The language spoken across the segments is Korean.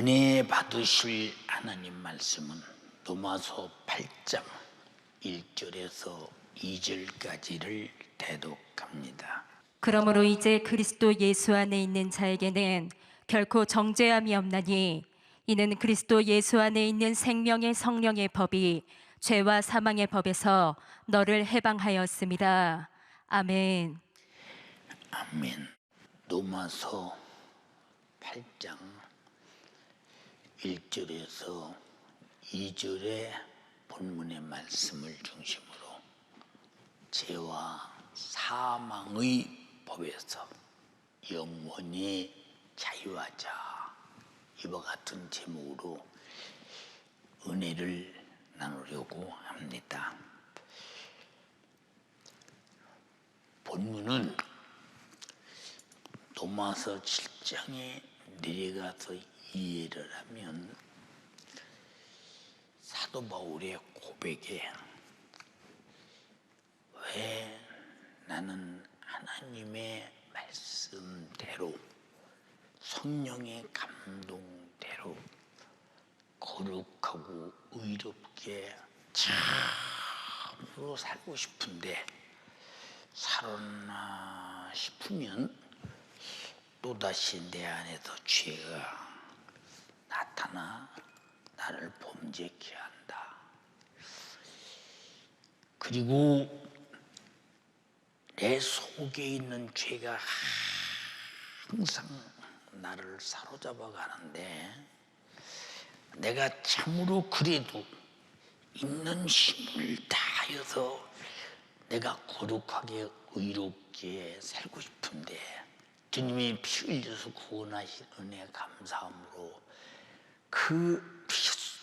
은혜 받으실 하나님 말씀은 로마서 8장 1절에서 2절까지를 대독합니다. 그러므로 이제 그리스도 예수 안에 있는 자에게는 결코 정죄함이 없나니 이는 그리스도 예수 안에 있는 생명의 성령의 법이 죄와 사망의 법에서 너를 해방하였습니다. 아멘. 아멘. 로마서 8장 1절에서 2절의 본문의 말씀을 중심으로 죄와 사망의 법에서 영원히 자유하자, 이와 같은 제목으로 은혜를 나누려고 합니다. 본문은 로마서 7장에 내려가서 이해를 하면 사도 바울의 고백에 왜 나는 하나님의 말씀대로 성령의 감동대로 거룩하고 의롭게 참으로 살고 싶은데 살았나 싶으면 또다시 내 안에서 죄가 나타나 나를 범죄케 한다. 그리고 내 속에 있는 죄가 항상 나를 사로잡아 가는데 내가 참으로 그래도 있는 힘을 다하여서 내가 거룩하게 의롭게 살고 싶은데 주님이 피 흘려서 구원하신 은혜 감사함으로 그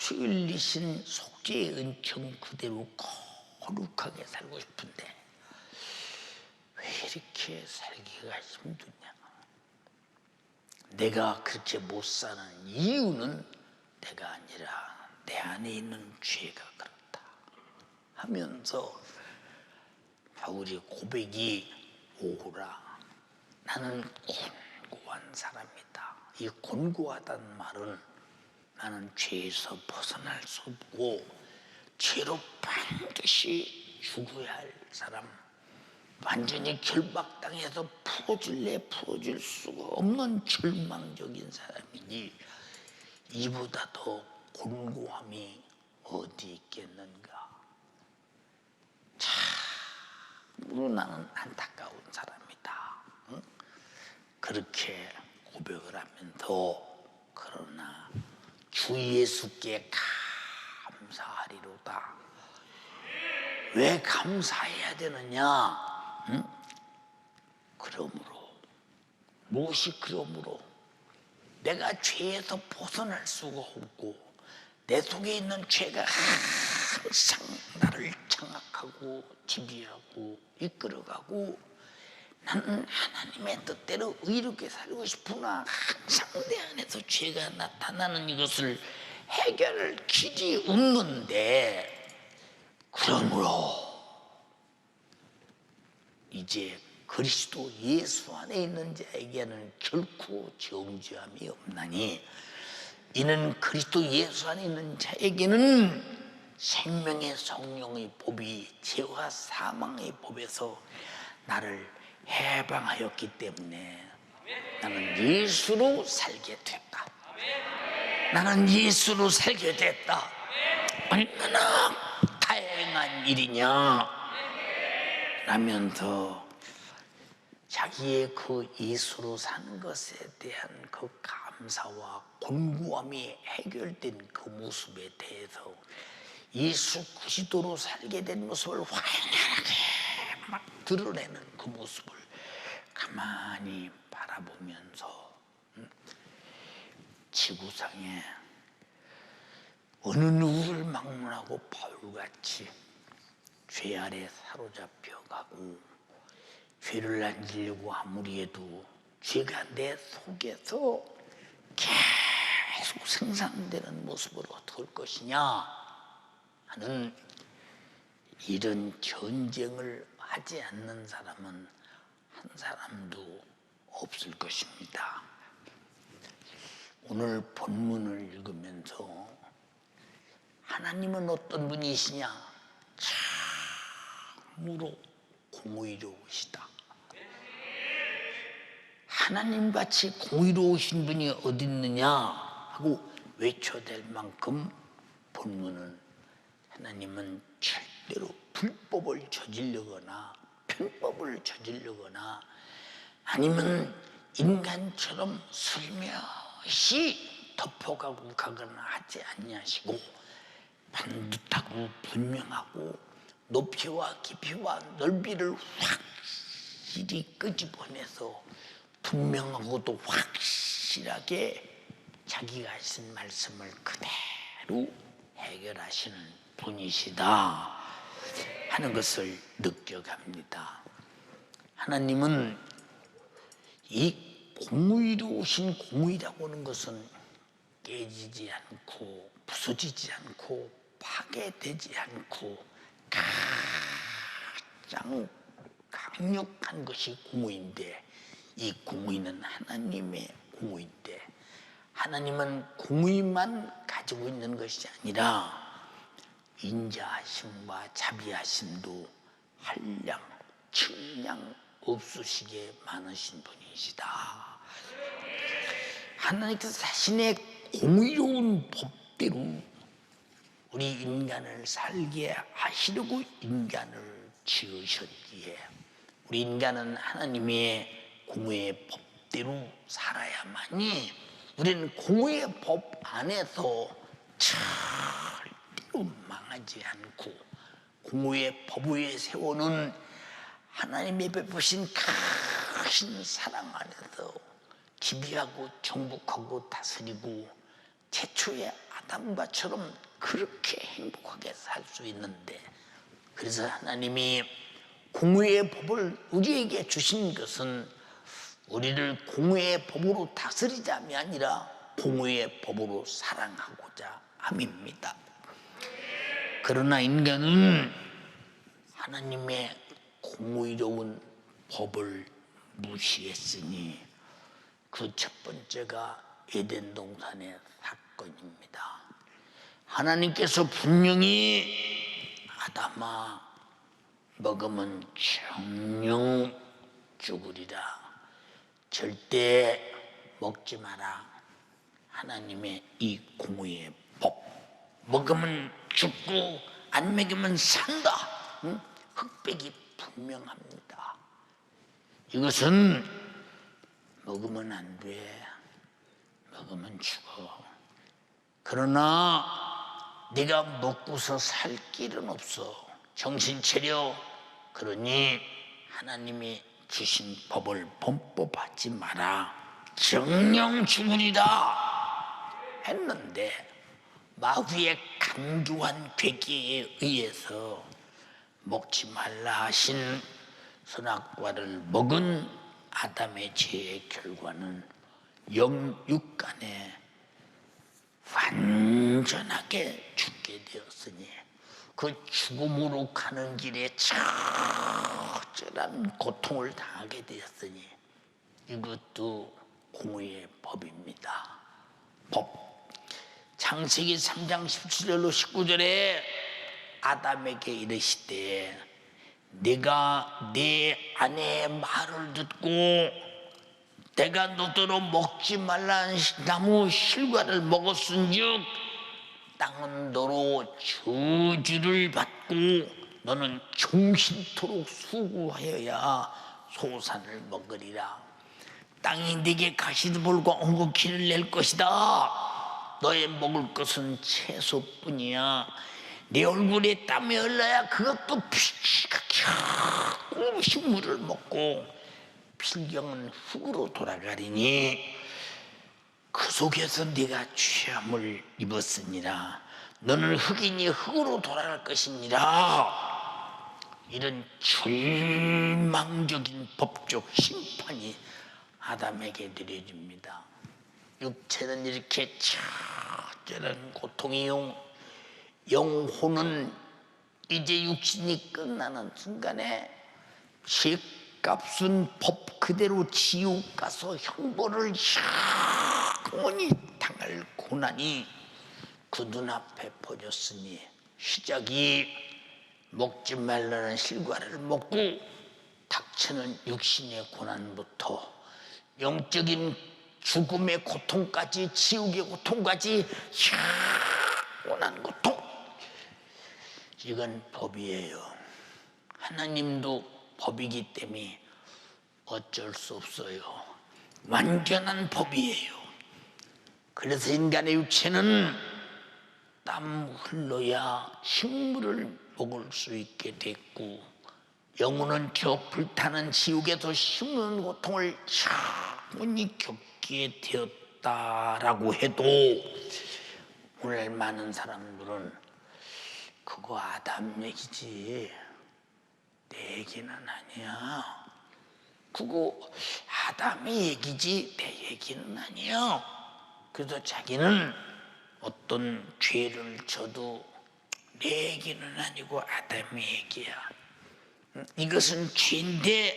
피 흘리신 속죄의 은총 그대로 거룩하게 살고 싶은데 왜 이렇게 살기가 힘드냐? 내가 그렇게 못 사는 이유는 내가 아니라 내 안에 있는 죄가 그렇다 하면서 바울의 고백이 오호라, 나는 곤고한 사람이다. 이 곤고하다는 말은 나는 죄에서 벗어날 수 없고 죄로 반드시 죽어야 할 사람, 완전히 결박당해서 풀어줄 수가 없는 절망적인 사람이니 이보다 더 곤고함이 어디 있겠는가. 참으로 나는 안타까운 사람이다. 응? 그렇게 고백을 하면서 그러나 주 예수께 감사하리로다. 왜 감사해야 되느냐? 응? 그러므로, 무엇이 그러므로? 내가 죄에서 벗어날 수가 없고 내 속에 있는 죄가 항상 나를 장악하고 지배하고 이끌어가고 나는 하나님의 뜻대로 의롭게 살고 싶으나 항상 내 안에서 죄가 나타나는 이것을 해결할 길이 없는데, 그러므로 이제 그리스도 예수 안에 있는 자에게는 결코 정죄함이 없나니 이는 그리스도 예수 안에 있는 자에게는 생명의 성령의 법이 죄와 사망의 법에서 나를 해방하였기 때문에 나는 예수로 살게 됐다. 나는 예수로 살게 됐다. 얼마나 다행한 일이냐 라면서 자기의 그 예수로 사는 것에 대한 그 감사와 곤고함이 해결된 그 모습에 대해서 예수 그리스도로 살게 된 모습을 환하게 막 드러내는 그 모습을 가만히 바라보면서 지구상에 어느 누구를 막론하고 바울같이 죄 아래 사로잡혀 가고 죄를 안 지려고 아무리 해도 죄가 내 속에서 계속 생산되는 모습으로 어떻게 할 것이냐 하는 이런 전쟁을 하지 않는 사람은 한 사람도 없을 것입니다. 오늘 본문을 읽으면서 하나님은 어떤 분이시냐? 참으로 공의로우시다. 하나님같이 공의로우신 분이 어디 있느냐 하고 외쳐댈 만큼 본문은 하나님은 절대로 불법을 저지르거나 편법을 저지르거나 아니면 인간처럼 슬며시 덮어가고 가거나 하지 아니하시고 반듯하고 분명하고 높이와 깊이와 넓이를 확실히 끄집어내서 분명하고도 확실하게 자기가 하신 말씀을 그대로 해결하시는 분이시다 하는 것을 느껴갑니다. 하나님은 이 공의로우신 공의라고 하는 것은 깨지지 않고 부서지지 않고 파괴되지 않고 가장 강력한 것이 공의인데 이 공의는 하나님의 공의인데 하나님은 공의만 가지고 있는 것이 아니라 인자하심과 자비하심도 한량 측량 없으시게 많으신 분이시다. 하나님께서 자신의 공의로운 법대로 우리 인간을 살게 하시려고 인간을 지으셨기에 우리 인간은 하나님의 공의의 법대로 살아야만이 우리는 공의의 법 안에서 절대로 망하지 않고 공의의 법 위에 세우는 하나님의 베푸신 크신 사랑 안에서 지배하고 정복하고 다스리고 최초의 아담과처럼 그렇게 행복하게 살 수 있는데 그래서 하나님이 공의의 법을 우리에게 주신 것은 우리를 공의의 법으로 다스리자이 아니라 공의의 법으로 사랑하고자 함입니다. 그러나 인간은 하나님의 공의로운 법을 무시했으니 그 첫 번째가 에덴 동산의 사건입니다. 하나님께서 분명히 아담아 먹으면 정령 죽으리라 절대 먹지 마라 하나님의 이 공의의 법 먹으면 죽고 안 먹으면 산다 흑백이 분명합니다. 이것은 먹으면 안 돼. 먹으면 죽어. 그러나 네가 먹고서 살 길은 없어. 정신 차려. 그러니 하나님이 주신 법을 범법하지 마라. 정령 죽으리라 했는데 마귀의 간교한 괴계에 의해서 먹지 말라 하신 선악과를 먹은 아담의 죄의 결과는 영육간에 완전하게 죽게 되었으니 그 죽음으로 가는 길에 처절한 고통을 당하게 되었으니 이것도 공의의 법입니다. 법. 창세기 3장 17절로 19절에 아담에게 이르시되 네가 내 아내의 말을 듣고 내가 너더러 먹지 말라는 나무 실과를 먹었은즉 땅은 너로 저주를 받고 너는 종신토록 수고하여야 소산을 먹으리라. 땅이 네게 가시드볼과 엉겅퀴를 낼 것이다. 너의 먹을 것은 채소뿐이야. 네 얼굴에 땀이 흘러야 그것도 피가 겨우 식물을 먹고 필경은 흙으로 돌아가리니 그 속에서 네가 죄함을 입었으니라. 너는 흙이니 흙으로 돌아갈 것이니라. 이런 절망적인 법적 심판이 아담에게 내려집니다. 육체는 이렇게 처절한 고통이요 영혼은 이제 육신이 끝나는 순간에 죄값은 법 그대로 지옥 가서 형벌을 영원히 당할 고난이 그 눈앞에 퍼졌으니 시작이 먹지 말라는 실과를 먹고 닥치는 육신의 고난부터 영적인 죽음의 고통까지, 지옥의 고통까지, 고난 고통, 이건 법이에요. 하나님도 법이기 때문에 어쩔 수 없어요. 완전한 법이에요. 그래서 인간의 육체는 땀 흘러야 식물을 먹을 수 있게 됐고, 영혼은 저 불타는 지옥에서 심는 고통을 영원히 겪게 되었다라고 해도 오늘 많은 사람들은 그거 아담 얘기지 내 얘기는 아니야, 그거 아담의 얘기지 내 얘기는 아니야. 그래서 자기는 어떤 죄를 져도 내 얘기는 아니고 아담의 얘기야. 이것은 죄인데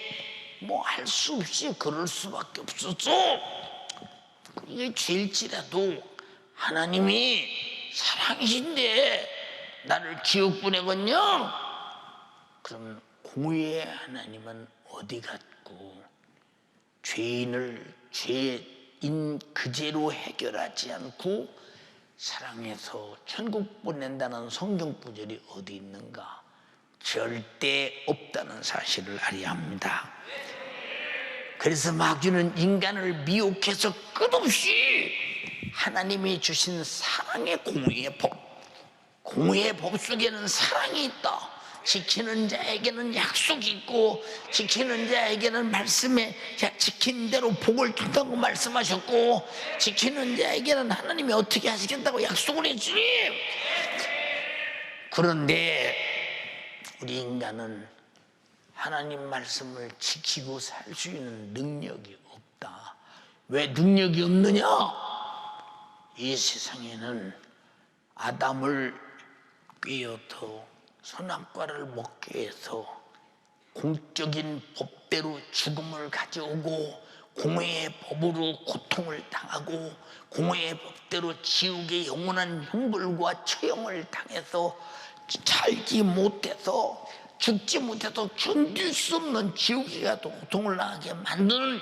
뭐 할 수 없이 그럴 수밖에 없었어. 이게 죄일지라도 하나님이 사랑이신데 나를 지옥 보내건요? 그럼 공의의 하나님은 어디 갔고, 죄인을 죄인 그제로 해결하지 않고 사랑해서 천국 보낸다는 성경 구절이 어디 있는가? 절대 없다는 사실을 알아야 합니다. 그래서 마귀는 인간을 미혹해서 끝없이 하나님이 주신 사랑의 공의의 법, 공의의 법 속에는 사랑이 있다. 지키는 자에게는 약속이 있고, 지키는 자에게는 말씀에 지킨 대로 복을 준다고 말씀하셨고, 지키는 자에게는 하나님이 어떻게 하시겠다고 약속을 했지. 그런데 우리 인간은 하나님 말씀을 지키고 살 수 있는 능력이 없다. 왜 능력이 없느냐? 이 세상에는 아담을 꿰어서 선악과를 먹게 해서 공적인 법대로 죽음을 가져오고, 공의의 법으로 고통을 당하고, 공의의 법대로 지옥의 영원한 형벌과 처형을 당해서 살지 못해서, 죽지 못해서 견딜 수 없는 지옥에 가도 고통을 당하게 만드는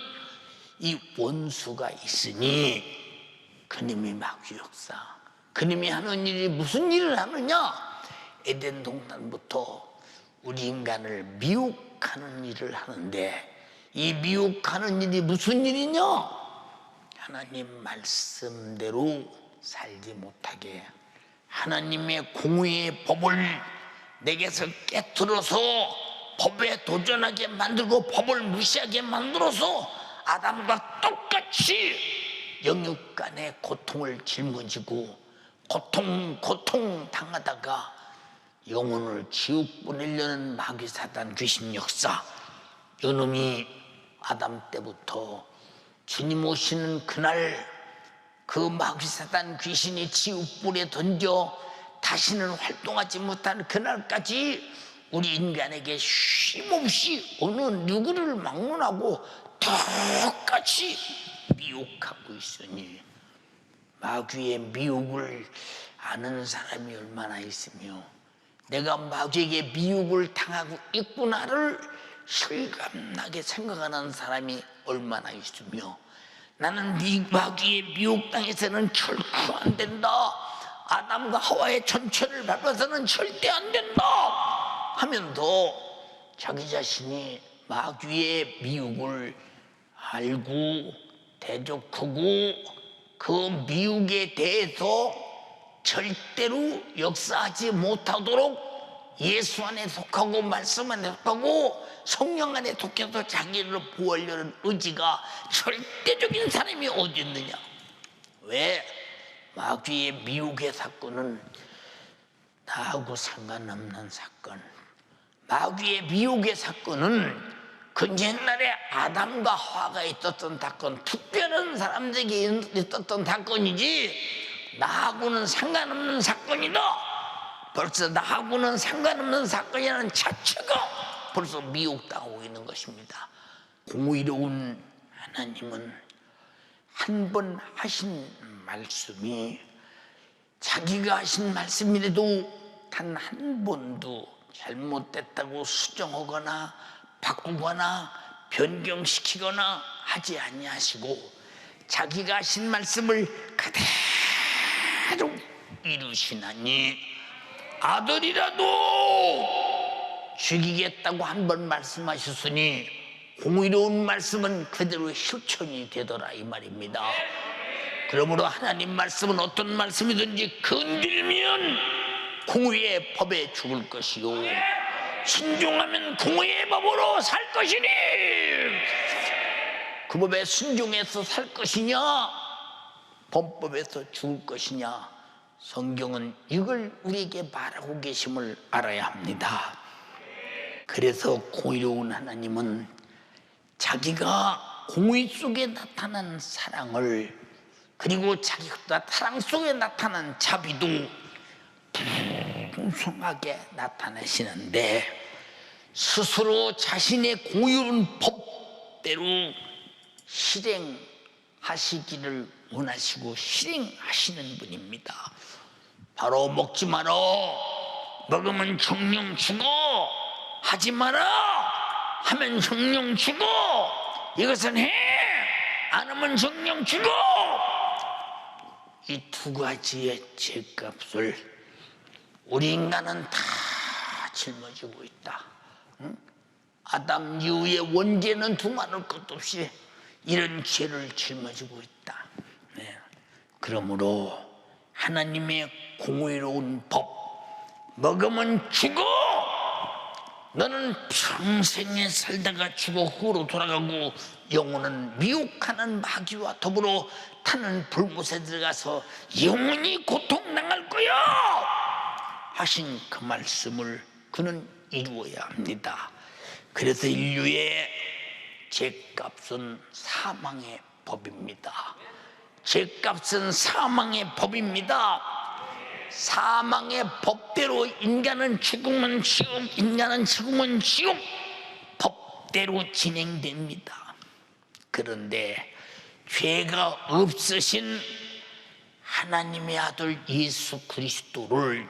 이 원수가 있으니, 그님이 마귀 역사, 그님이 하는 일이 무슨 일을 하느냐? 에덴 동산부터 우리 인간을 미혹하는 일을 하는데, 이 미혹하는 일이 무슨 일이냐? 하나님 말씀대로 살지 못하게, 하나님의 공의의 법을 내게서 깨트려서 법에 도전하게 만들고 법을 무시하게 만들어서 아담과 똑같이 영육 간의 고통을 짊어지고 고통 당하다가 영혼을 지옥 보내려는 마귀 사단 귀신 역사, 이놈이 아담 때부터 주님 오시는 그날 그 마귀 사단 귀신이 지옥불에 던져 다시는 활동하지 못한 그날까지 우리 인간에게 쉼없이 어느 누구를 막론하고 똑같이 미혹하고 있으니, 마귀의 미혹을 아는 사람이 얼마나 있으며 내가 마귀에게 미혹을 당하고 있구나를 실감나게 생각하는 사람이 얼마나 있으며, 나는 마귀의 미혹당해서는 결코 안 된다, 아담과 하와의 전체를 밟아서는 절대 안 된다 하면서 자기 자신이 마귀의 미혹을 알고 대적하고 그 미혹에 대해서 절대로 역사하지 못하도록 예수 안에 속하고 말씀 안에 속하고 성령 안에 속해서 자기를 보호하려는 의지가 절대적인 사람이 어디 있느냐? 왜? 마귀의 미혹의 사건은 나하고 상관없는 사건, 마귀의 미혹의 사건은 그 옛날에 아담과 하와가 있었던 사건, 특별한 사람들에게 있었던 사건이지 나하고는 상관없는 사건이다. 벌써 나하고는 상관없는 사건이라는 자체가 벌써 미혹당하고 있는 것입니다. 공의로운 하나님은 한 번 하신 말씀이 자기가 하신 말씀이라도 단 한 번도 잘못됐다고 수정하거나 바꾸거나 변경시키거나 하지 아니하시고 자기가 하신 말씀을 그대로 이루시나니 아들이라도 죽이겠다고 한 번 말씀하셨으니 공의로운 말씀은 그대로 실천이 되더라 이 말입니다. 그러므로 하나님 말씀은 어떤 말씀이든지 건들면 공의의 법에 죽을 것이요 순종하면 공의의 법으로 살 것이니 그 법에 순종해서 살 것이냐 범법에서 죽을 것이냐 성경은 이걸 우리에게 말하고 계심을 알아야 합니다. 그래서 공의로운 하나님은 자기가 공의 속에 나타난 사랑을 그리고 자기가 사랑 속에 나타난 자비도 풍성하게 나타내시는데 스스로 자신의 공의로운 법대로 실행하시기를 원하시고 실행하시는 분입니다. 바로 먹지 마라, 먹으면 정령 죽어, 하지 마라 하면 정령 죽어, 이것은 해, 안 하면 정령 죽어. 이 두 가지의 죄값을 우리 인간은 다 짊어지고 있다. 아담 이후의 원죄는 두말할 것도 없이 이런 죄를 짊어지고 있다. 그러므로 하나님의 공의로운 법, 먹으면 죽어, 너는 평생에 살다가 죽어 흙으로 돌아가고 영혼은 미혹하는 마귀와 더불어 타는 불못에 들어가서 영원히 고통당할 거야 하신 그 말씀을 그는 이루어야 합니다. 그래서 인류의 죄값은 사망의 법입니다. 죄값은 사망의 법입니다. 사망의 법대로 인간은 죽으면 지옥, 인간은 죽으면 지옥 법대로 진행됩니다. 그런데 죄가 없으신 하나님의 아들 예수 그리스도를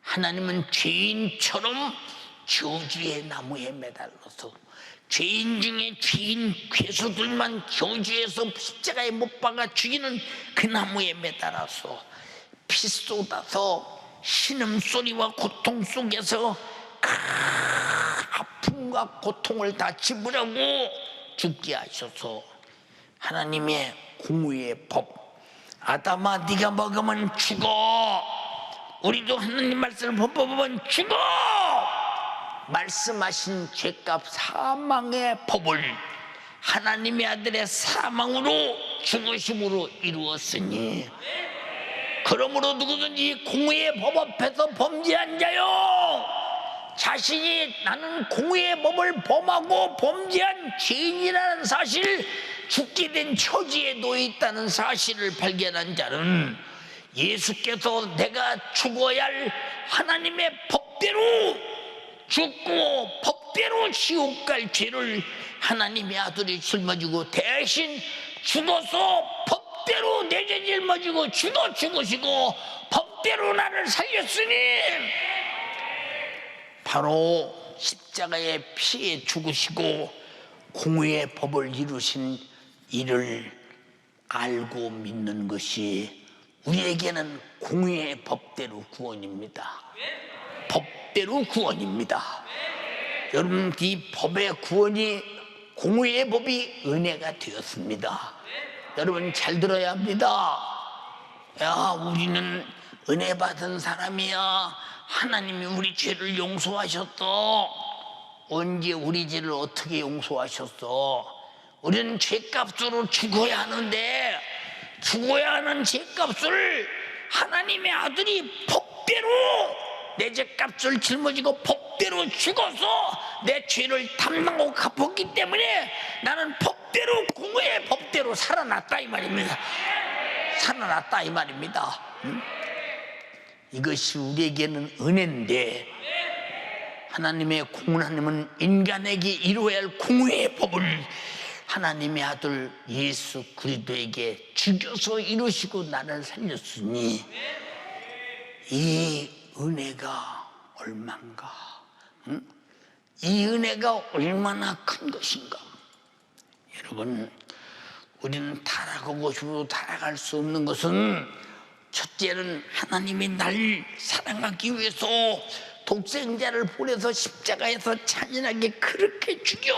하나님은 죄인처럼 저주의 나무에 매달려서 죄인 중에 죄인 괴수들만 저주해서 십자가에 못 박아 죽이는 그 나무에 매달아서 피 쏟아서 신음소리와 고통 속에서 아픔과 고통을 다 지불하고 죽게 하셔서 하나님의 공의의 법, 아담아 네가 먹으면 죽어, 우리도 하나님 말씀을 범법하면 죽어 말씀하신 죄값 사망의 법을 하나님의 아들의 사망으로 죽으심으로 이루었으니 그러므로 누구든지 공의의 법 앞에서 범죄한 자요, 자신이 나는 공의의 법을 범하고 범죄한 죄인이라는 사실, 죽게 된 처지에 놓여 있다는 사실을 발견한 자는 예수께서 내가 죽어야 할 하나님의 법대로 죽고 법대로 지옥 갈 죄를 하나님의 아들이 짊어지고 대신 죽어서 법대로 내 죄 짊어지고 죽으시고 법대로 나를 살렸으니 바로 십자가의 피에 죽으시고 공의의 법을 이루신 이를 알고 믿는 것이 우리에게는 공의의 법대로 구원입니다. 법대로 구원입니다. 여러분, 이 법의 구원이 공의의 법이 은혜가 되었습니다. 여러분 잘 들어야 합니다. 야, 우리는 은혜 받은 사람이야. 하나님이 우리 죄를 용서하셨어. 언제 우리 죄를 어떻게 용서하셨어? 우리는 죄값으로 죽어야 하는데 죽어야 하는 죄값을 하나님의 아들이 법대로 내 죄값을 짊어지고 법대로 죽어서 내 죄를 담당하고 갚았기 때문에 나는 법대로 공의의 법대로 살아났다 이 말입니다. 살아났다 이 말입니다. 이것이 우리에게는 은혜인데 하나님의 공의는 인간에게 이루어야 할 공의의 법을 하나님의 아들 예수 그리스도에게 죽여서 이루시고 나를 살렸으니 이 은혜가 얼만가? 응? 이 은혜가 얼마나 큰 것인가? 여러분, 우리는 타락하고 싶어도 타락할 수 없는 것은 첫째는 하나님이 날 사랑하기 위해서 독생자를 보내서 십자가에서 잔인하게 그렇게 죽여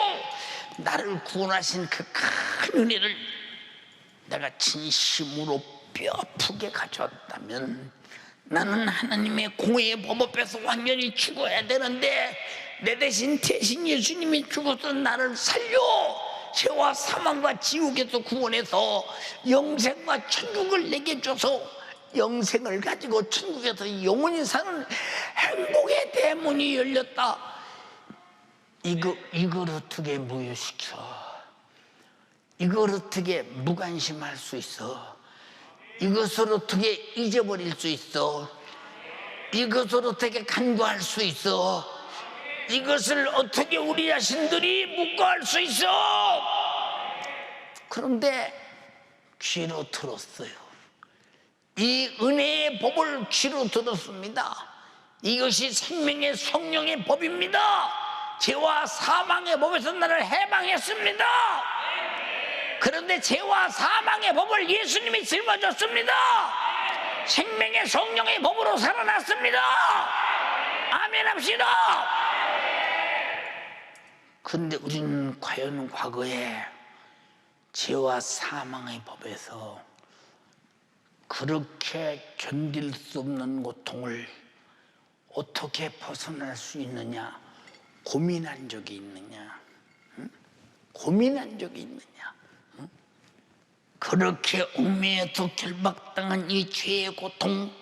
나를 구원하신 그 큰 은혜를 내가 진심으로 뼈아프게 가졌다면 나는 하나님의 공의의 법 앞에서 완전히 죽어야 되는데 내 대신 예수님이 죽어서 나를 살려 죄와 사망과 지옥에서 구원해서 영생과 천국을 내게 줘서 영생을 가지고 천국에서 영원히 사는 행복의 대문이 열렸다. 이걸 어떻게 무효시켜? 이걸 어떻게 무관심할 수 있어? 이것을 어떻게 잊어버릴 수 있어? 이것을 어떻게 간과할 수 있어? 이것을 어떻게 우리 자신들이 묵과할 수 있어? 그런데 귀로 들었어요. 이 은혜의 법을 귀로 들었습니다. 이것이 생명의 성령의 법입니다. 죄와 사망의 법에서 나를 해방했습니다. 그런데 죄와 사망의 법을 예수님이 짊어졌습니다. 생명의 성령의 법으로 살아났습니다. 아멘 합시다. 그런데 우리는 과연 과거에 죄와 사망의 법에서 그렇게 견딜 수 없는 고통을 어떻게 벗어날 수 있느냐 고민한 적이 있느냐? 응? 고민한 적이 있느냐? 응? 그렇게 얽매여서 결박당한 이 죄의 고통,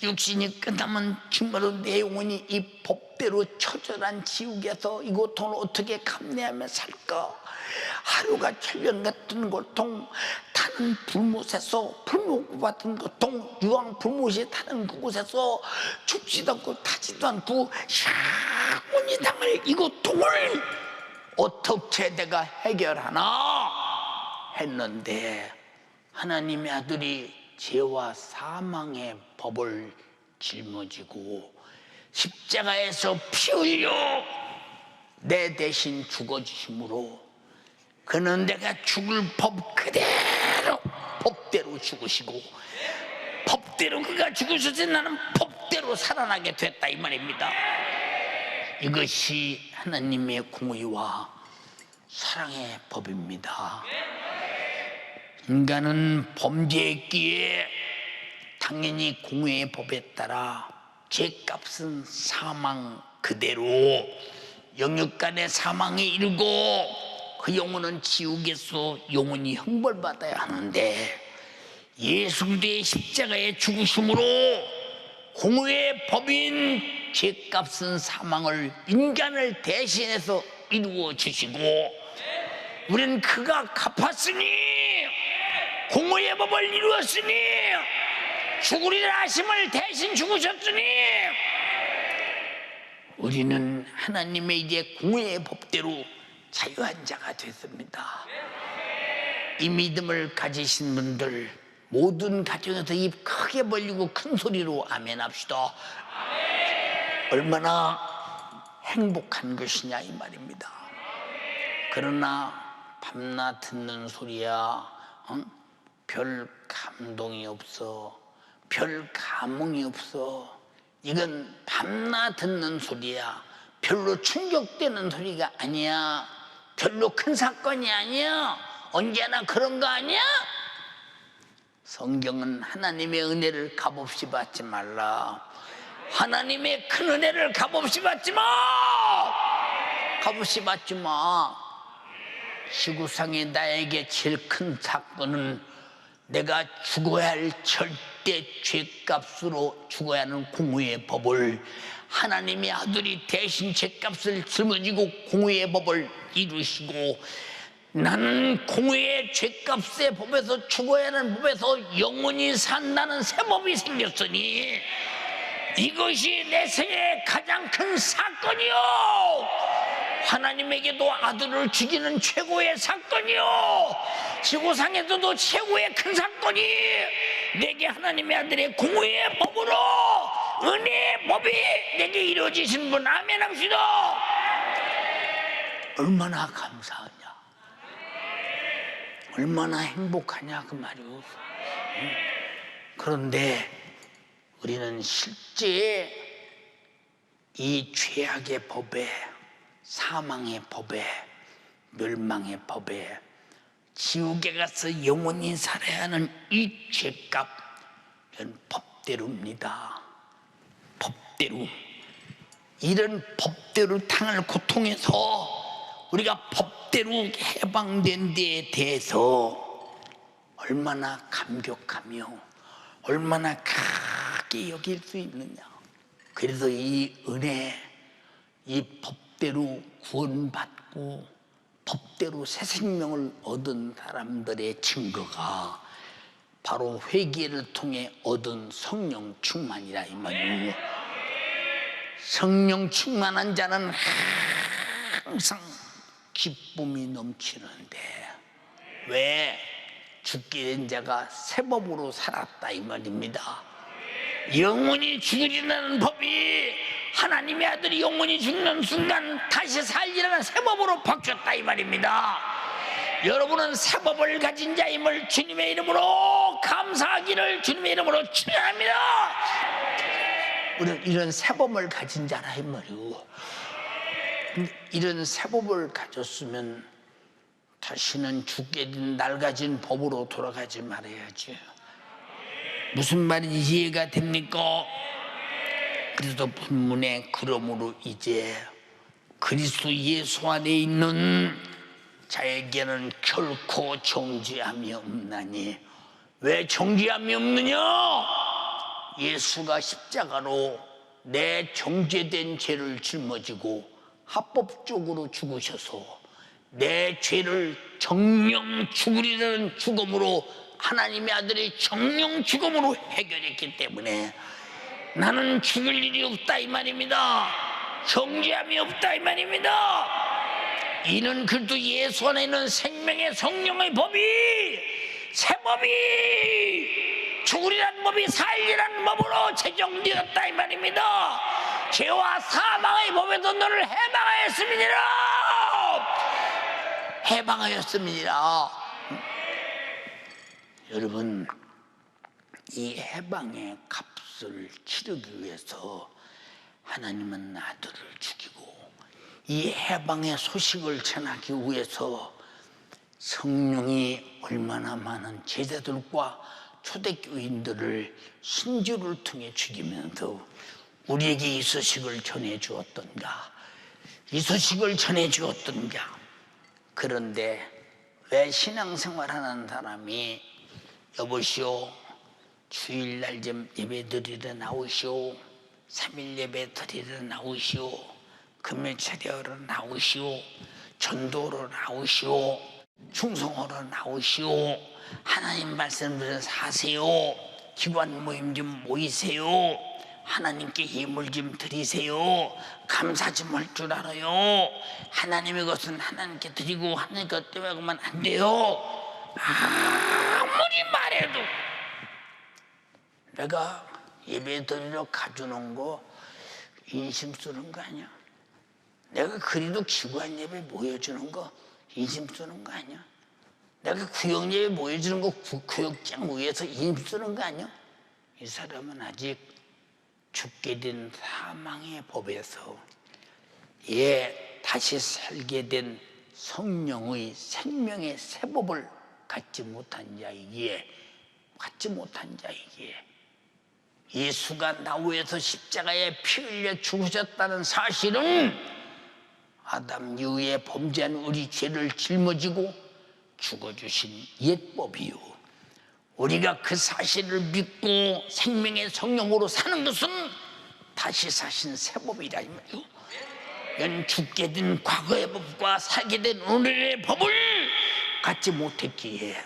육신이 끝나면 정말로 내 영혼이 이 법대로 처절한 지옥에서 이 고통을 어떻게 감내하며 살까? 하루가 천년 같은 고통, 타는 불못에서 불못 받은 고통, 유황 불못이 타는 그곳에서 죽지도 않고 타지도 않고 영원히 당할 이 고통을 어떻게 내가 해결하나 했는데 하나님의 아들이 죄와 사망의 법을 짊어지고 십자가에서 피 흘려 내 대신 죽어주심으로 그는 내가 죽을 법 그대로 법대로 죽으시고 법대로 그가 죽으셔서 나는 법대로 살아나게 됐다 이 말입니다. 이것이 하나님의 공의와 사랑의 법입니다. 인간은 범죄했기에 당연히 공의의 법에 따라 죄값은 사망 그대로 영육간의 사망에 이르고 그 영혼은 지옥에서 영원히 형벌받아야 하는데 예수 그리스도의 십자가의 죽으심으로 공의의 법인 죄값은 사망을 인간을 대신해서 이루어 주시고 우리는 그가 갚았으니 공의의 법을 이루었으니 죽으리라 하심을 대신 죽으셨으니 우리는 하나님의 이제 공의의 법대로 자유한 자가 됐습니다. 이 믿음을 가지신 분들 모든 가정에서 입 크게 벌리고 큰 소리로 아멘 합시다. 얼마나 행복한 것이냐 이 말입니다. 그러나 밤낮 듣는 소리야 별 감동이 없어, 별 감흥이 없어. 이건 밤낮 듣는 소리야. 별로 충격되는 소리가 아니야. 별로 큰 사건이 아니야. 언제나 그런 거 아니야? 성경은 하나님의 은혜를 값없이 받지 말라. 하나님의 큰 은혜를 값없이 받지 마. 값없이 받지 마. 지구상에 나에게 제일 큰 사건은 내가 죽어야 할 절대 죄값으로 죽어야 하는 공의의 법을 하나님의 아들이 대신 죄값을 짊어지고 공의의 법을 이루시고 나는 공의의 죄값의 법에서 죽어야 하는 법에서 영원히 산다는 새 법이 생겼으니 이것이 내 생애의 가장 큰 사건이요. 하나님에게도 아들을 죽이는 최고의 사건이요, 지구상에서도 최고의 큰 사건이 내게 하나님의 아들의 공의의 법으로, 은혜의 법이 내게 이루어지신 분, 아멘 합시다. 얼마나 감사하냐, 얼마나 행복하냐 그 말이오. 그런데 우리는 실제 이 죄악의 법에, 사망의 법에, 멸망의 법에, 지옥에 가서 영원히 살아야 하는 이 죄값, 이런 법대로입니다. 법대로. 이런 법대로 당할 고통에서 우리가 법대로 해방된 데에 대해서 얼마나 감격하며 얼마나 크게 여길 수 있느냐. 그래서 이 은혜, 이 법대로 구원받고 법대로 새 생명을 얻은 사람들의 증거가 바로 회개를 통해 얻은 성령 충만이라 이 말이에요. 성령 충만한 자는 항상 기쁨이 넘치는데, 왜? 죽게 된 자가 새 법으로 살았다 이 말입니다. 영원히 죽으리라는 법이 하나님의 아들이 영원히 죽는 순간 다시 살리라는 새 법으로 바뀌었다 이 말입니다. 여러분은 새 법을 가진 자임을 주님의 이름으로 감사하기를 주님의 이름으로 축원합니다. 우리는 이런 새 법을 가진 자라 이 말이오. 이런 새 법을 가졌으면 다시는 죽게 된 낡아진 법으로 돌아가지 말아야지. 무슨 말인지 이해가 됩니까? 그래서 본문에 그러므로 이제 그리스도 예수 안에 있는 자에게는 결코 정죄함이 없나니. 왜 정죄함이 없느냐? 예수가 십자가로 내 정죄된 죄를 짊어지고 합법적으로 죽으셔서 내 죄를 정령 죽으리라는 죽음으로, 하나님의 아들이 정령 죽음으로 해결했기 때문에 나는 죽을 일이 없다 이 말입니다. 정죄함이 없다 이 말입니다. 이는 그리스도 예수 안에 있는 생명의 성령의 법이, 새 법이, 죽으리란 법이 살리라는 법으로 제정되었다 이 말입니다. 죄와 사망의 법에서 너를 해방하였음이니라. 해방하였음이니라. 여러분, 이 해방의 값을 치르기 위해서 하나님은 아들을 죽이고, 이 해방의 소식을 전하기 위해서 성령이 얼마나 많은 제자들과 초대교인들을 신주를 통해 죽이면서 우리에게 이 소식을 전해 주었던가, 이 소식을 전해 주었던가. 그런데 왜 신앙생활하는 사람이 여보시오, 주일날 좀 예배 드리러 나오시오, 3일 예배 드리러 나오시오, 금요 차려러 나오시오, 전도로 나오시오, 충성하러 나오시오, 하나님 말씀을 사세요, 기관 모임 좀 모이세요, 하나님께 예물 좀 드리세요, 감사 좀 할 줄 알아요, 하나님의 것은 하나님께 드리고 하나님 것 때문에 그러면 안 돼요. 아무리 말해도 내가 예배 드리러 가져놓은 거 인심 쓰는 거 아니야? 내가 그리도 기관 예배 모여주는 거 인심 쓰는 거 아니야? 내가 구역 예배 모여주는 거 구역장 위에서 인심 쓰는 거 아니야? 이 사람은 아직 죽게 된 사망의 법에서 다시 살게 된 성령의 생명의 새 법을 갖지 못한 자이기에, 예수가 나 위해서 십자가에 피 흘려 죽으셨다는 사실은 아담 이후에 범죄한 우리 죄를 짊어지고 죽어주신 옛법이요, 우리가 그 사실을 믿고 생명의 성령으로 사는 것은 다시 사신 새 법이라 이 말이요. 연 죽게 된 과거의 법과 살게 된 오늘의 법을 갖지 못했기에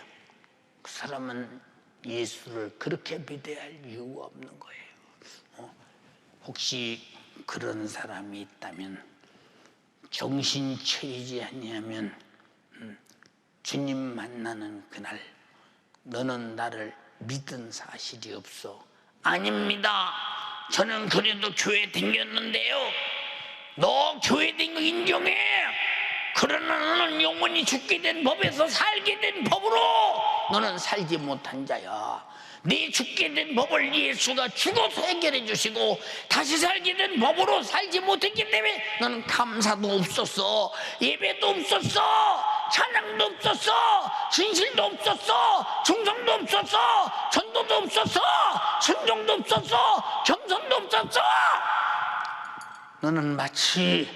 그 사람은 예수를 그렇게 믿어야 할 이유가 없는 거예요. 혹시 그런 사람이 있다면 정신 차리지 아니하면 주님 만나는 그날 너는 나를 믿은 사실이 없어. 아닙니다. 저는 그래도 교회 다녔는데요. 너 교회 된 거 인정해. 그러나 너는 영원히 죽게 된 법에서 살게 된 법으로 너는 살지 못한 자야. 네 죽게 된 법을 예수가 죽어서 해결해 주시고 다시 살게 된 법으로 살지 못했기 때문에 너는 감사도 없었어, 예배도 없었어, 찬양도 없었어, 진실도 없었어, 충성도 없었어, 전도도 없었어, 순종도 없었어, 겸손도 없었어. 너는 마치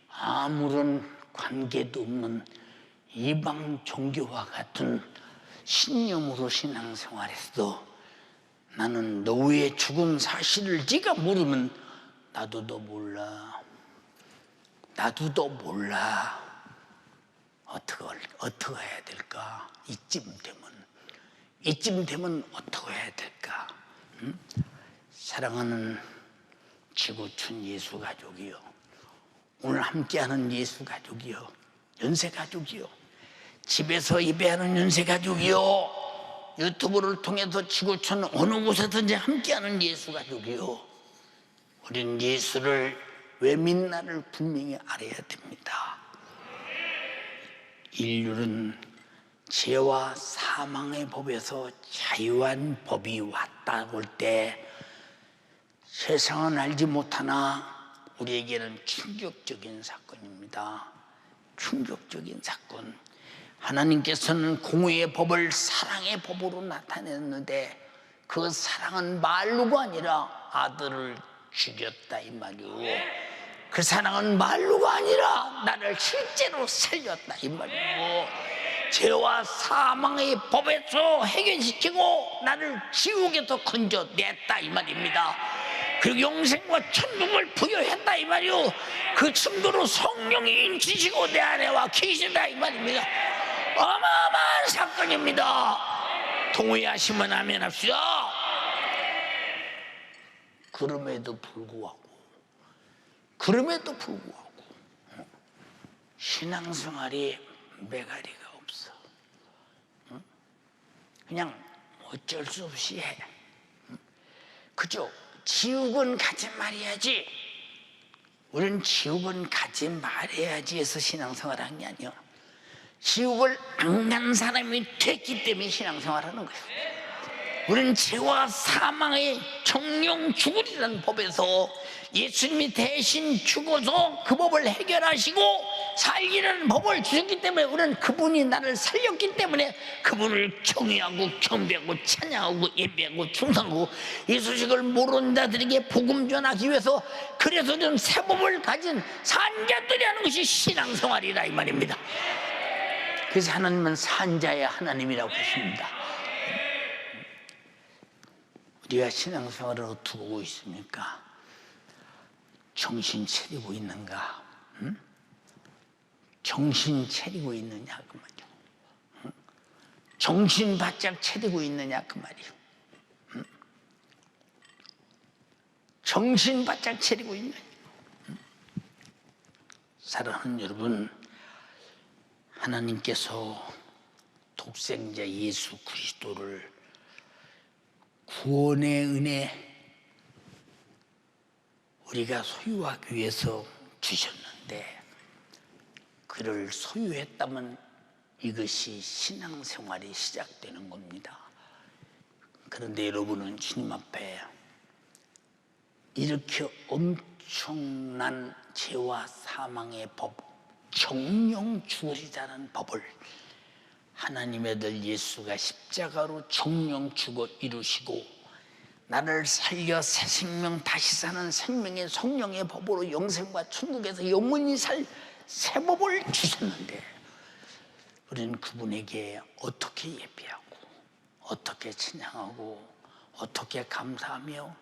아무런 관계도 없는 이방 종교와 같은 신념으로 신앙생활했어. 나는 너의 죽은 사실을 네가 모르면 나도 너 몰라. 나도 너 몰라. 어떻게 해야 될까? 이쯤 되면 어떻게 해야 될까? 응? 사랑하는 지구촌 예수 가족이요, 오늘 함께하는 예수 가족이요, 연세 가족이요, 집에서 예배하는 연세 가족이요, 유튜브를 통해서 지구촌 어느 곳에든지 함께하는 예수 가족이요, 우린 예수를 왜 믿나를 분명히 알아야 됩니다. 인류는 죄와 사망의 법에서 자유한 법이 왔다 올 때 세상은 알지 못하나 우리에게는 충격적인 사건입니다. 충격적인 사건. 하나님께서는 공의의 법을 사랑의 법으로 나타냈는데 그 사랑은 말로가 아니라 아들을 죽였다 이 말이오. 그 사랑은 말로가 아니라 나를 실제로 살렸다 이 말이오. 죄와 사망의 법에서 해결시키고 나를 지옥에서 건져냈다 이 말입니다. 그리고 영생과 천국을 부여했다 이 말이오. 그 증거로 성령이 인치시고 내 안에 와 계시다 이 말입니다. 어마어마한 사건입니다. 동의하시면 아멘 합시다. 그럼에도 불구하고 신앙생활이 매가리가 없어. 그냥 어쩔 수 없이 해. 그죠? 지옥은 가지 말아야지. 우리는 지옥은 가지 말아야지 해서 신앙생활 하는 게 아니야. 지옥을 안 간 사람이 됐기 때문에 신앙생활하는 거예요. 우리는 죄와 사망의 정령 죽으리라는 법에서 예수님이 대신 죽어서 그 법을 해결하시고 살기라는 법을 주셨기 때문에 우리는 그분이 나를 살렸기 때문에 그분을 경외하고 경배하고 찬양하고 예배하고 충성하고 이 소식을 모르는 자들에게 복음 전하기 위해서 그래서 좀 새 법을 가진 산자들이 하는 것이 신앙생활이라 이 말입니다. 그래서 하나님은 산자의 하나님이라고 하십니다. 우리가 신앙생활을 어떻게 하고 있습니까? 정신 차리고 있는가? 응? 정신 차리고 있느냐 그 말이요. 응? 정신 바짝 차리고 있느냐 그 말이요. 응? 정신 바짝 차리고 있느냐. 응? 사랑하는 여러분, 하나님께서 독생자 예수 그리스도를 구원의 은혜 우리가 소유하기 위해서 주셨는데 그를 소유했다면 이것이 신앙생활이 시작되는 겁니다. 그런데 여러분은 주님 앞에 이렇게 엄청난 죄와 사망의 법, 정령 죽으시자는 법을 하나님의 아들 예수가 십자가로 정령 죽어 이루시고 나를 살려 새 생명 다시 사는 생명의 성령의 법으로 영생과 천국에서 영원히 살 새 법을 주셨는데 우리는 그분에게 어떻게 예배하고 어떻게 찬양하고 어떻게 감사하며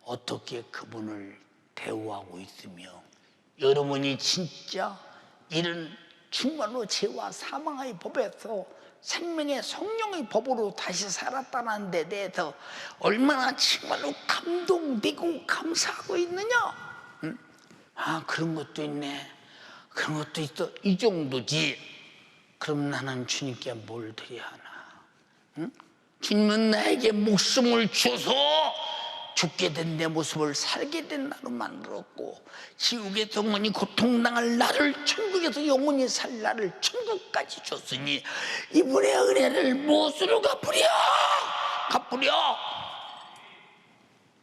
어떻게 그분을 대우하고 있으며 여러분이 진짜 이런 정말로 죄와 사망의 법에서 생명의 성령의 법으로 다시 살았다는 데 대해서 얼마나 정말로 감동되고 감사하고 있느냐? 응? 아, 그런 것도 있네. 그런 것도 있어. 이 정도지. 그럼 나는 주님께 뭘 드려야 하나? 응? 주님은 나에게 목숨을 주어서 죽게 된 내 모습을 살게 된 나로 만들었고, 지옥에서 영원히 고통당할 나를, 천국에서 영원히 살 나를 천국까지 줬으니 이분의 은혜를 무엇으로 갚으려?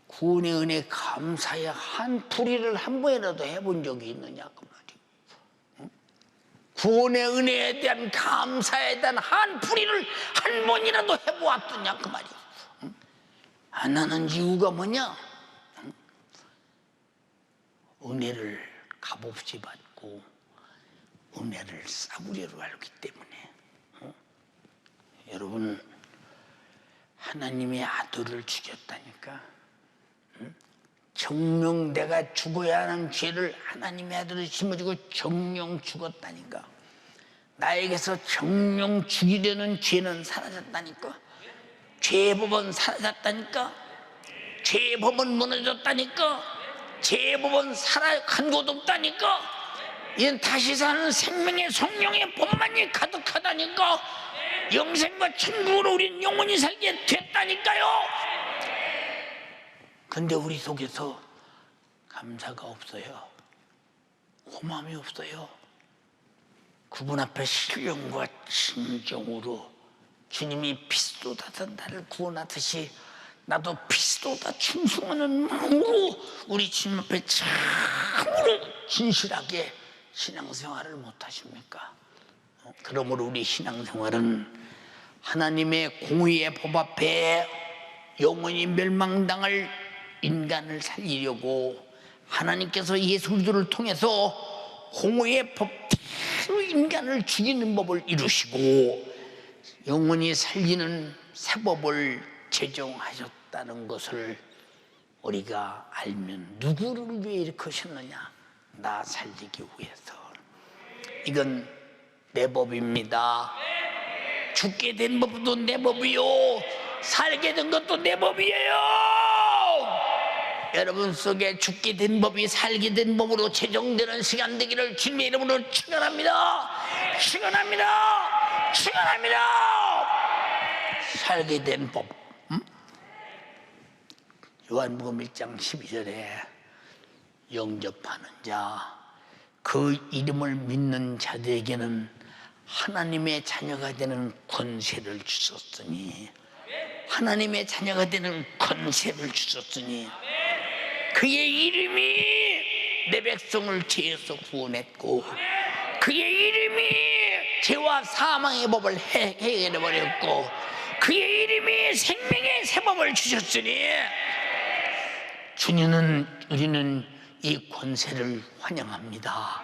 구원의 은혜 감사에 한 풀이를 한 번이라도 해본 적이 있느냐 그 말이에요. 구원의 은혜에 대한 감사에 대한 한 풀이를 한 번이라도 해보았더냐 그 말이에요. 안 하는 이유가 뭐냐? 은혜를 값없이 받고 은혜를 싸구려로 알기 때문에. 여러분, 하나님의 아들을 죽였다니까. 정령 내가 죽어야 하는 죄를 하나님의 아들을 짊어지고 정령 죽었다니까. 나에게서 정령 죽이려는 죄는 사라졌다니까. 죄의 법은 사라졌다니까. 죄의 법은 무너졌다니까. 죄의 법은 살아간 곳 없다니까. 이젠 다시 사는 생명의 성령의 법만이 가득하다니까. 영생과 천국으로 우린 영원히 살게 됐다니까요. 근데 우리 속에서 감사가 없어요. 고마움이 없어요. 그분 앞에 신령과 진정으로 주님이 피스도다서 나를 구원하듯이 나도 피스도다 충성하는 마음으로 우리 주님 앞에 참으로 진실하게 신앙생활을 못하십니까? 그러므로 우리 신앙생활은 하나님의 공의의 법 앞에 영원히 멸망당할 인간을 살리려고 하나님께서 예수 그리스도를 통해서 공의의 법대로 인간을 죽이는 법을 이루시고 영원히 살리는 새 법을 제정하셨다는 것을 우리가 알면 누구를 위해 이렇게 하셨느냐? 나 살리기 위해서. 이건 내 법입니다. 죽게 된 법도 내 법이요, 살게 된 것도 내 법이에요. 여러분 속에 죽게 된 법이 살게 된 법으로 제정되는 시간 되기를 주님의 이름으로 축원합니다. 축원합니다. 축원합니다. 살게 된 법. 요한복음 1장 12절에 영접하는 자, 그 이름을 믿는 자들에게는 하나님의 자녀가 되는 권세를 주셨으니, 하나님의 자녀가 되는 권세를 주셨으니, 그의 이름이 내 백성을 죄에서 구원했고, 그의 이름이 죄와 사망의 법을 해결해버렸고, 그의 이름이 생명의 새 법을 주셨으니, 우리는 이 권세를 환영합니다.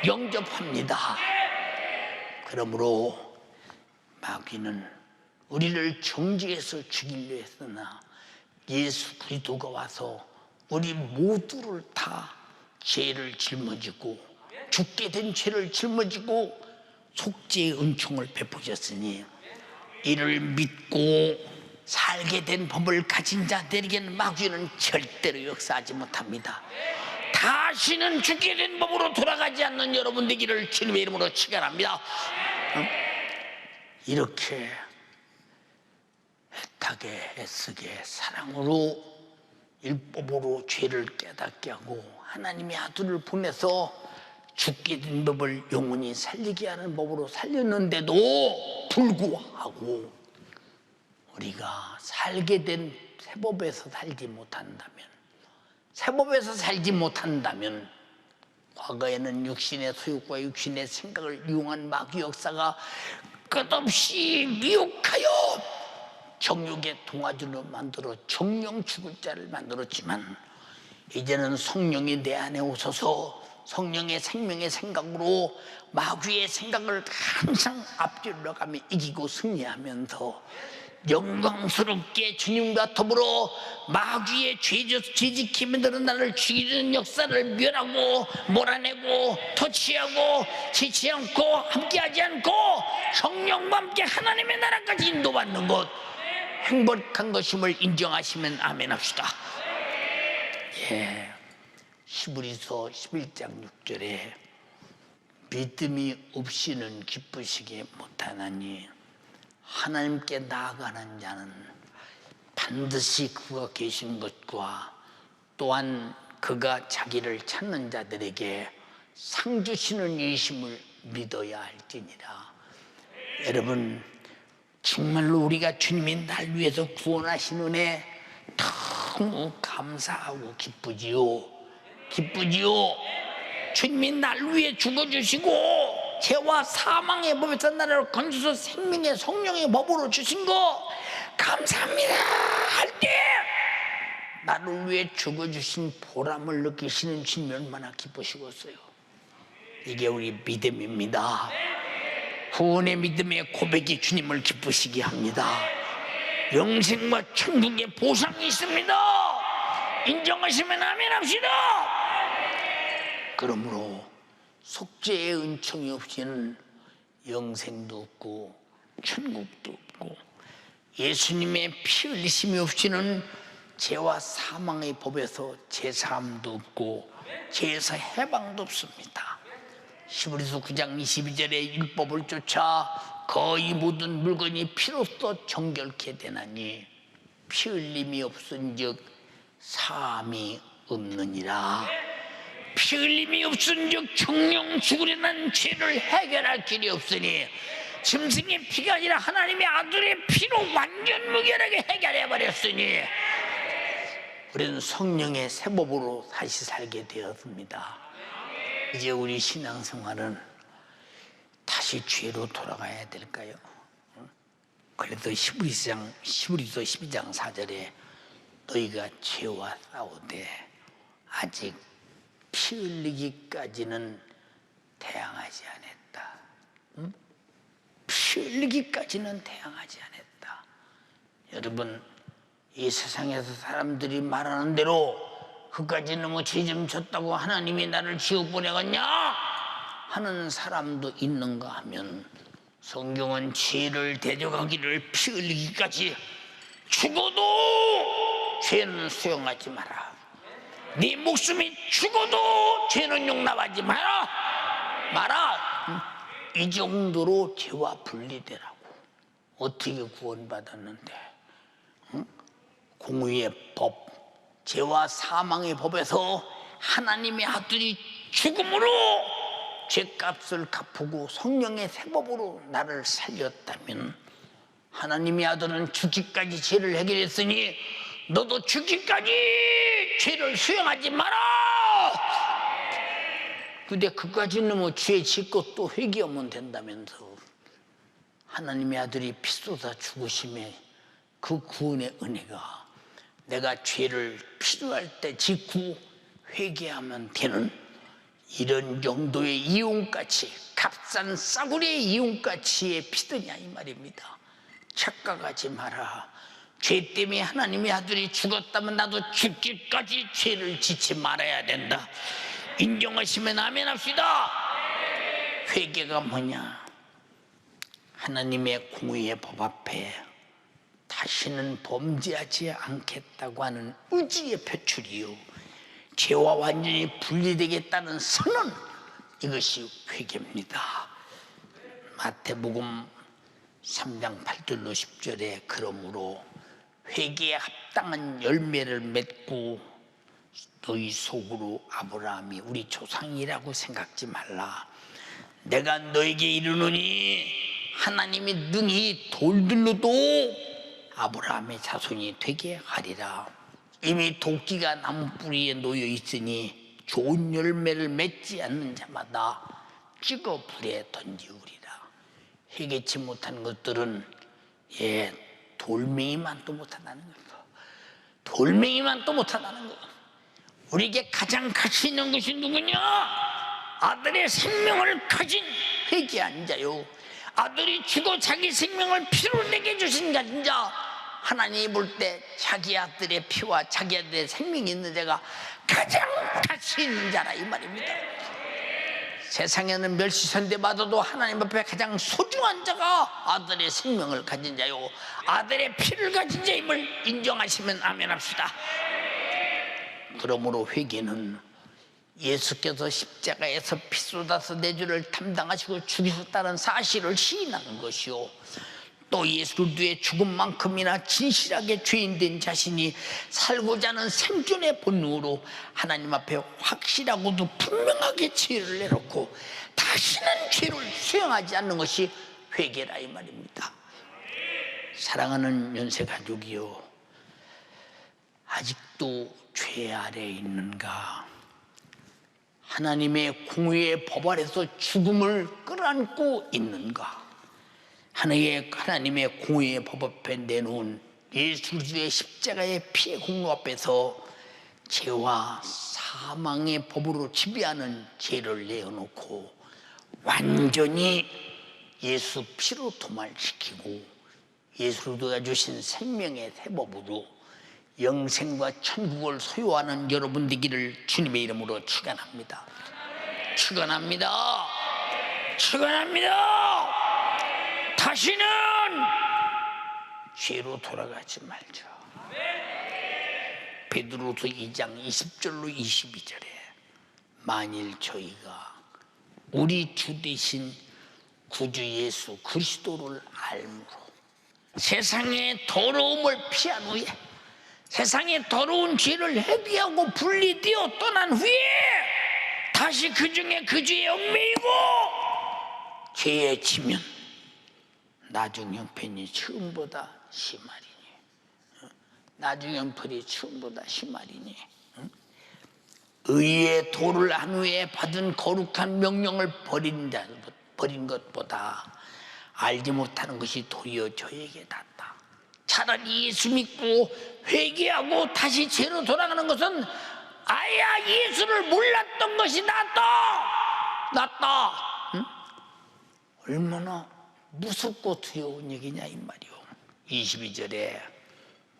영접합니다. 그러므로 마귀는 우리를 정죄해서 죽이려 했으나 예수 그리스도가 와서 우리 모두를 다 죄를 짊어지고 죽게 된 죄를 짊어지고 속죄의 은총을 베푸셨으니, 이를 믿고 살게 된 법을 가진 자들에게는 마귀는 절대로 역사하지 못합니다. 다시는 죽게 된 법으로 돌아가지 않는 여러분 되기를 주님의 이름으로 축원합니다. 이렇게 애타게 애쓰게 사랑으로 율법으로 죄를 깨닫게 하고 하나님의 아들을 보내서 죽게 된 법을 영원히 살리게 하는 법으로 살렸는데도 불구하고 우리가 살게 된 새법에서 살지 못한다면 과거에는 육신의 소욕과 육신의 생각을 이용한 마귀 역사가 끝없이 미혹하여 정욕의 동아줄로 만들어 정령 죽을 자를 만들었지만, 이제는 성령이 내 안에 오셔서 성령의 생명의 생각으로 마귀의 생각을 항상 앞질러 가며 이기고 승리하면서 영광스럽게 주님과 더불어 마귀의 죄지킴에 들은 나를 죽이는 역사를 멸하고 몰아내고 터치하고 지치 않고 함께하지 않고 성령과 함께 하나님의 나라까지 인도받는 것, 행복한 것임을 인정하시면 아멘 합시다. 예, 히브리서 11장 6절에 믿음이 없이는 기쁘시게 못하나니 하나님께 나아가는 자는 반드시 그가 계신 것과 또한 그가 자기를 찾는 자들에게 상 주시는 이심을 믿어야 할지니라. 여러분, 정말로 우리가 주님이 날 위해서 구원하신 은혜 너무 감사하고 기쁘지요. 주님이 날 위해 죽어주시고 죄와 사망의 법에서 나를 건져서 생명의 성령의 법으로 주신 거 감사합니다 할 때 나를 위해 죽어주신 보람을 느끼시는 주님이 얼마나 기쁘시겠어요. 이게 우리 믿음입니다. 구원의 믿음의 고백이 주님을 기쁘시게 합니다. 영생과 천국의 보상이 있습니다. 인정하시면 아멘 합시다. 그러므로 속죄의 은총이 없이는 영생도 없고 천국도 없고 예수님의 피 흘리심이 없이는 죄와 사망의 법에서 제사함도 없고 죄에서 해방도 없습니다. 히브리서 9장 22절에 율법을 쫓아 거의 모든 물건이 피로써 정결케 되나니 피 흘림이 없은즉 사함이 없느니라. 피 흘림이 없은즉 정령 죽으려는 죄를 해결할 길이 없으니 짐승의 피가 아니라 하나님의 아들의 피로 완전 무결하게 해결해 버렸으니 우리는 성령의 새 법으로 다시 살게 되었습니다. 이제 우리 신앙생활은 다시 죄로 돌아가야 될까요? 그래도 히브리서 12장 4절에 너희가 죄와 싸우되 아직 피 흘리기까지는 대항하지 않았다. 피 흘리기까지는 대항하지 않았다. 여러분, 이 세상에서 사람들이 말하는 대로 그까지 너무 죄 좀 졌다고 하나님이 나를 지옥 보내겠냐 하는 사람도 있는가 하면 성경은 죄를 대적하기를 피 흘리기까지 죽어도 죄는 수용하지 마라. 네 목숨이 죽어도 죄는 용납하지 마라. 이 정도로 죄와 분리되라고. 어떻게 구원받았는데? 공의의 법, 죄와 사망의 법에서 하나님의 아들이 죽음으로 죄값을 갚고 성령의 새 법으로 나를 살렸다면 하나님의 아들은 죽기까지 죄를 해결했으니 너도 죽기까지 죄를 수용하지 마라. 근데 그까지 너무 죄 짓고 또 회개하면 된다면서 하나님의 아들이 피 쏟아 죽으심에 그 구원의 은혜가 내가 죄를 필요할 때 짓고 회개하면 되는 이런 정도의 이용가치, 값싼 싸구려의 이용가치의 피드냐 이 말입니다. 착각하지 마라. 죄 때문에 하나님의 아들이 죽었다면 나도 죽기까지 죄를 짓지 말아야 된다. 인정하시면 아멘 합시다. 회개가 뭐냐? 하나님의 공의의 법 앞에 다시는 범죄하지 않겠다고 하는 의지의 표출이요, 죄와 완전히 분리되겠다는 선언, 이것이 회개입니다. 마태복음 3장 8절로 10절에 그러므로 회개에 합당한 열매를 맺고 너희 속으로 아브라함이 우리 조상이라고 생각지 말라. 내가 너에게 이르노니 하나님이 능히 돌들로도 아브라함의 자손이 되게 하리라. 이미 도끼가 나무 뿌리에 놓여 있으니 좋은 열매를 맺지 않는 자마다 찍어 불에 던지우리라. 회개치 못한 것들은 돌멩이만 또 못한다는 거예요. 돌멩이만 또 못한다는 거예요. 우리에게 가장 가치 있는 것이 누구냐? 아들의 생명을 가진 회개한 자요. 아들이 죽어 자기 생명을 피로 내게 주신 자. 하나님이 볼 때 자기 아들의 피와 자기 아들의 생명이 있는 자가 가장 가치 있는 자라 이 말입니다. 세상에는 멸시선대받아도 하나님 앞에 가장 소중한 자가 아들의 생명을 가진 자요, 아들의 피를 가진 자임을 인정하시면 아멘 합시다. 그러므로 회개는 예수께서 십자가에서 피 쏟아서 내 죄를 담당하시고 죽이셨다는 사실을 시인하는 것이요, 또 예수를 위해 죽음만큼이나 진실하게 죄인된 자신이 살고자 하는 생존의 본능으로 하나님 앞에 확실하고도 분명하게 죄를 내놓고 다시는 죄를 수용하지 않는 것이 회개라 이 말입니다. 사랑하는 연세가족이요, 아직도 죄 아래에 있는가? 하나님의 공의의 법 아래서 죽음을 끌어안고 있는가? 하나님의 공의의 법 앞에 내놓은 예수 그리스도의 십자가의 피의 공로 앞에서 죄와 사망의 법으로 지배하는 죄를 내어놓고 완전히 예수 피로 도말시키고 예수 그리스도가 주신 생명의 세법으로 영생과 천국을 소유하는 여러분 되기를 주님의 이름으로 축원합니다. 축원합니다. 축원합니다. 다시는 죄로 돌아가지 말죠. 베드로서 2장 20절로 22절에 만일 저희가 우리 주 되신 구주 예수 그리스도를 알므로 세상의 더러움을 피한 후에 세상의 더러운 죄를 회개하고 분리되어 떠난 후에 다시 그 중에 그 죄에 얽매이고 죄에 지면 나중 형편이 처음보다 심하리니, 나중 형편이 처음보다 심하리니, 의의 도를 한 후에 받은 거룩한 명령을 버린 것보다 알지 못하는 것이 도리어 저에게 낫다. 차라리 예수 믿고 회개하고 다시 죄로 돌아가는 것은 아야 예수를 몰랐던 것이 낫다. 응? 얼마나 무섭고 두려운 얘기냐 이 말이요. 22절에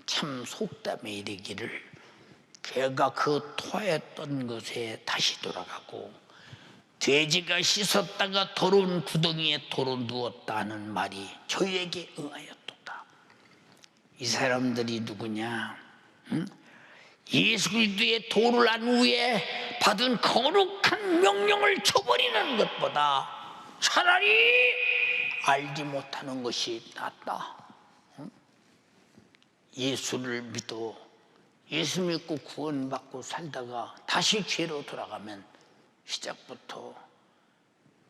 참 속담에 이르기를 개가 그 토하였던 곳에 다시 돌아가고 돼지가 씻었다가 더러운 구덩이에 도로 누웠다 하는 말이 저희에게 응하였도다. 이 사람들이 누구냐? 예수 그리스도의 도를 안 후에 받은 거룩한 명령을 저버리는 것보다 차라리 알지 못하는 것이 낫다. 예수를 믿어 예수 믿고 구원받고 살다가 다시 죄로 돌아가면 시작부터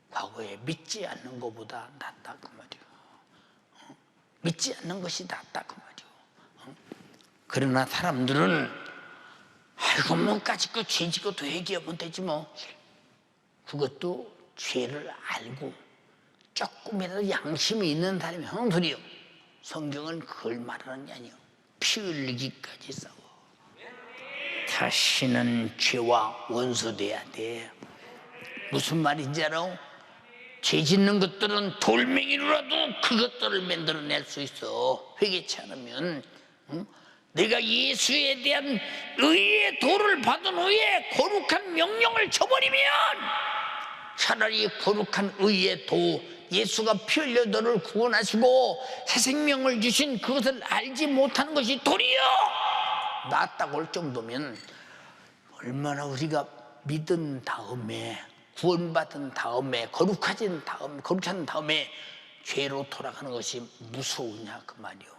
과거에 믿지 않는 것보다 낫다 그 말이요. 믿지 않는 것이 낫다 그 말이요. 그러나 사람들은 아이고 뭐까짓 거 죄 짓고 또 회개하면 되지 뭐. 그것도 죄를 알고 조금이라도 양심이 있는 사람이 하는 소리요. 성경은 그걸 말하는 게 아니요. 피 흘리기까지 싸워. 다시는 죄와 원수돼야 돼. 무슨 말인지 알아? 죄 짓는 것들은 돌멩이로라도 그것들을 만들어낼 수 있어. 회개치 않으면. 내가 예수에 대한 의의 도를 받은 후에 거룩한 명령을 저버리면 차라리 거룩한 의의 도, 예수가 피 흘려 너를 구원하시고 새 생명을 주신 그것을 알지 못하는 것이 도리어 낫다고 할 정도면 얼마나 우리가 믿은 다음에 구원받은 다음에 거룩한 다음에 죄로 돌아가는 것이 무서우냐 그 말이요.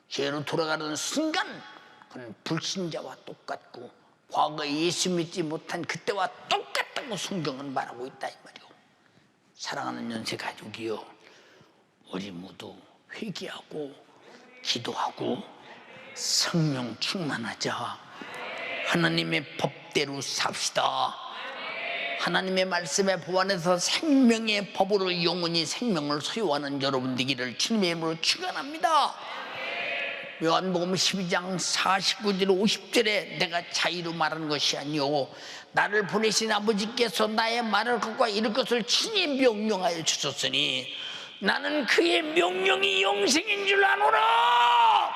죄로 돌아가는 순간 그건 불신자와 똑같고 과거에 예수 믿지 못한 그때와 똑같다고 성경은 말하고 있다 이 말이요. 사랑하는 연세 가족이요, 우리 모두 회개하고 기도하고 성령 충만하자. 하나님의 법대로 삽시다. 하나님의 말씀의 법 안에서 생명의 법으로 영원히 생명을 소유하는 여러분 되기를 주님의 이름으로 축원합니다. 요한복음 12장 49절 50절에 내가 자의로 말하는 것이 아니오 나를 보내신 아버지께서 나의 말을 갖고 이룰 것을 친히 명령하여 주셨으니 나는 그의 명령이 영생인 줄 아노라.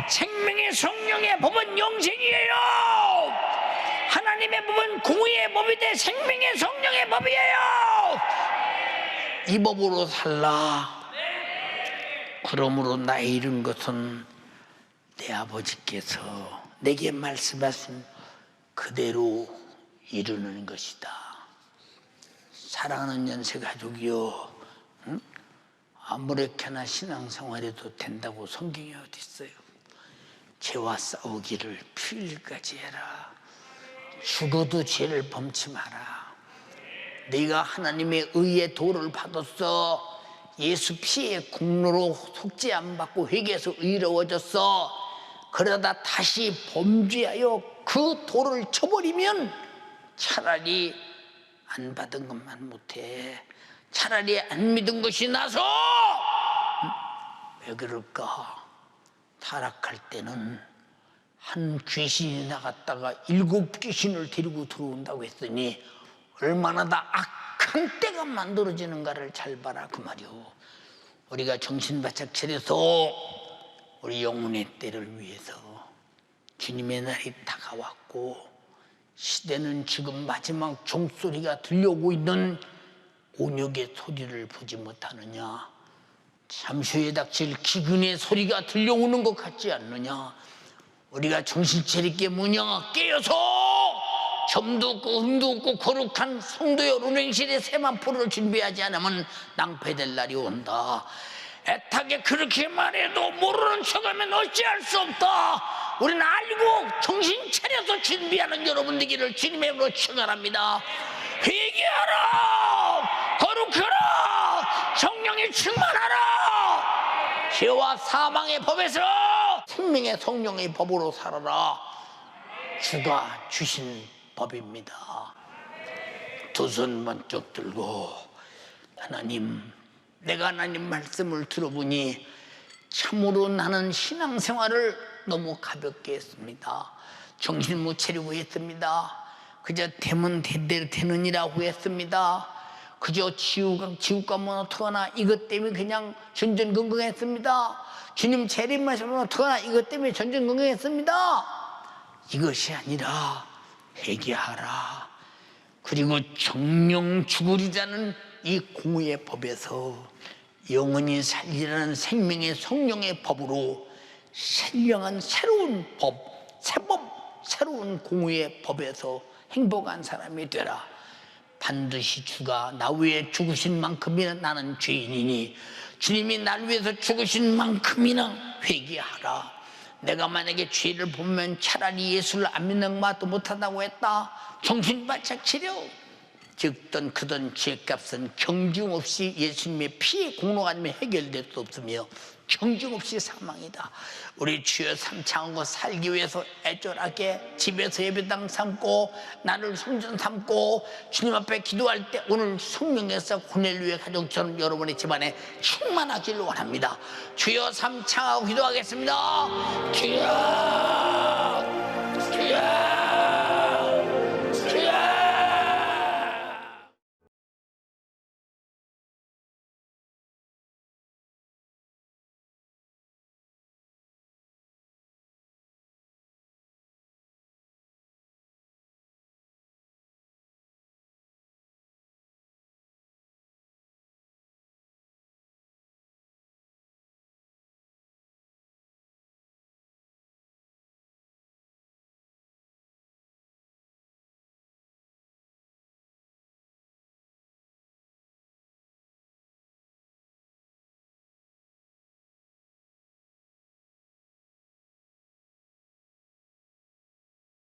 생명의 성령의 법은 영생이에요. 하나님의 법은 공의의 법이되 생명의 성령의 법이에요. 이 법으로 살라. 그러므로 나의 이룬 것은 내 아버지께서 내게 말씀하신 그대로 이루는 것이다. 사랑하는 연세가족이요, 응? 아무렇게나 신앙생활해도 된다고 성경에 어디 있어요? 죄와 싸우기를 피일까지 해라. 죽어도 죄를 범치 마라. 네가 하나님의 의의 도를 받았어. 예수 피의 공로로 속죄 안 받고 회개해서 의로워졌어. 그러다 다시 범죄하여 그 도를 쳐버리면 차라리 안 받은 것만 못해. 차라리 안 믿은 것이 나서. 왜 그럴까? 타락할 때는 한 귀신이 나갔다가 7 귀신을 데리고 들어온다고 했더니 얼마나 다 악한 때가 만들어지는가를 잘 봐라 그 말이오. 우리가 정신 바짝 차려서 우리 영혼의 때를 위해서 주님의 날이 다가왔고 시대는 지금 마지막 종소리가 들려오고 있는 온역의 소리를 보지 못하느냐? 잠시 후에 닥칠 기근의 소리가 들려오는 것 같지 않느냐? 우리가 정신 차리게 뭐냐? 깨어서 점도 없고 흠도 없고 거룩한 성도의 운행실의 세만포를 준비하지 않으면 낭패될 날이 온다. 애타게 그렇게 말해도 모르는 척하면 어찌할 수 없다. 우리는 알고 정신 차려서 준비하는 여러분 되기를 주님의 이름으로 축원합니다. 회개하라, 거룩하라, 성령이 충만하라. 죄와 사망의 법에서 생명의 성령의 법으로 살아라. 주가 주신 법입니다. 두 손 번쩍 들고 하나님, 내가 하나님 말씀을 들어보니 참으로 나는 신앙생활을 너무 가볍게 했습니다. 정신 못 차리고 했습니다. 그저 되면 되느니라고 했습니다. 그저 지옥가면 어떡하나 이것 때문에 그냥 전전긍긍했습니다. 주님 재림하시면 어떡하나 이것 때문에 전전긍긍했습니다. 이것이 아니라 회개하라. 그리고 정령 죽으리자는 이 공의의 법에서 영원히 살리라는 생명의 성령의 법으로 신령한 새로운 법, 새법, 새로운 공의의 법에서 행복한 사람이 되라. 반드시 주가 나 위해 죽으신 만큼이나 나는 죄인이니 주님이 날 위해서 죽으신 만큼이나 회개하라. 내가 만약에 죄를 보면 차라리 예수를 안 믿는 것도 못한다고 했다. 정신 바짝 차려. 즉던 크던 죄값은 경중 없이 예수님의 피의 공로가 아니면 해결될 수 없으며 경중 없이 사망이다. 우리 주여 삼창하고 살기 위해서 애절하게 집에서 예배당 삼고 나를 성전 삼고 주님 앞에 기도할 때 오늘 성령에서 고넬료의 가정처럼 여러분의 집안에 충만하기를 원합니다. 주여 삼창하고 기도하겠습니다. 주여, 주여.